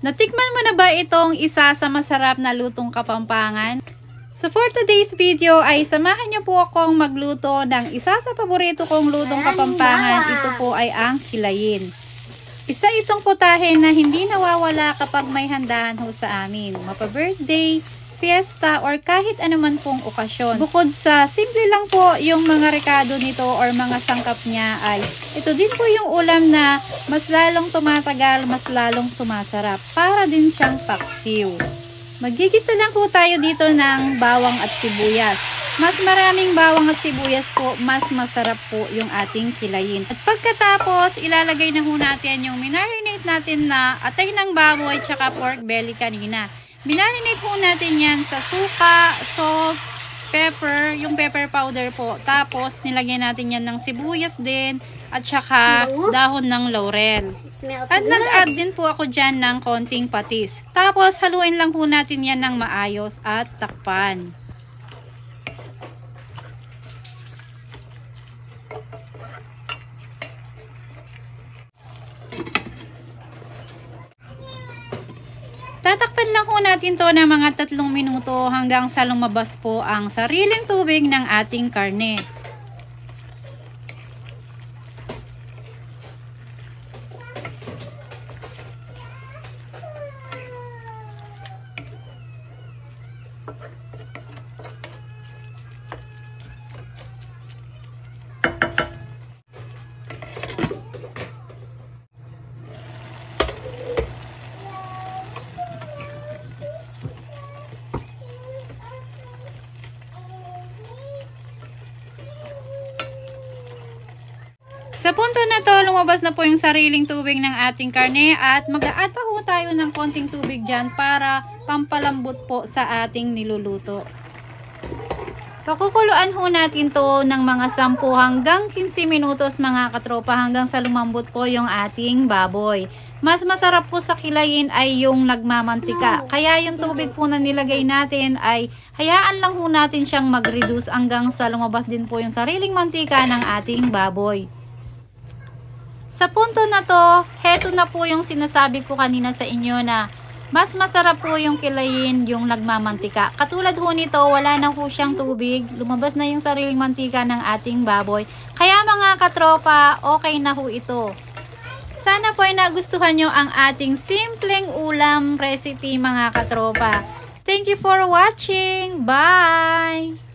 Natikman mo na ba itong isa sa masarap na lutong Kapampangan? So for today's video ay samahan niyo po akong magluto ng isa sa paborito kong lutong Kapampangan. Ito po ay ang kilayin. Isa itong putahe na hindi nawawala kapag may handahan ho sa amin. Mapa-birthday, fiesta, or kahit anuman pong okasyon. Bukod sa simple lang po yung mga rekado nito or mga sangkap niya ay ito din po yung ulam na mas lalong tumatagal, mas lalong sumasarap. Para din siyang paksiw. Magigisa lang po tayo dito ng bawang at sibuyas. Mas maraming bawang at sibuyas po, mas masarap po yung ating kilayin. At pagkatapos, ilalagay na ho natin yung minarinate natin na atay ng baboy tsaka pork belly kanina. Minarinate po natin yan sa suka, salt, pepper, yung pepper powder po. Tapos, nilagyan natin yan ng sibuyas din at saka dahon ng laurel. At nag-add din po ako dyan ng konting patis. Tapos, haluin lang po natin yan ng maayos at takpan. Tatakpan lang po natin to ng mga 3 minuto hanggang sa lumabas po ang sariling tubig ng ating karne. Sa punto na to, lumabas na po yung sariling tubig ng ating karne at mag-a-add pa po tayo ng konting tubig dyan para pampalambot po sa ating niluluto. Pakukuluan ho natin to ng mga 10 hanggang 15 minutos mga katropa hanggang sa lumambot po yung ating baboy. Mas masarap po sa kilayin ay yung nagmamantika. Kaya yung tubig po na nilagay natin ay hayaan lang ho natin siyang mag-reduce hanggang sa lumabas din po yung sariling mantika ng ating baboy. Sa punto na to, heto na po yung sinasabi ko kanina sa inyo na mas masarap po yung kilayin yung nagmamantika. Katulad ho nito, wala na po siyang tubig. Lumabas na yung sariling mantika ng ating baboy. Kaya mga katropa, okay na ho ito. Sana po ay nagustuhan nyo ang ating simpleng ulam recipe mga katropa. Thank you for watching. Bye!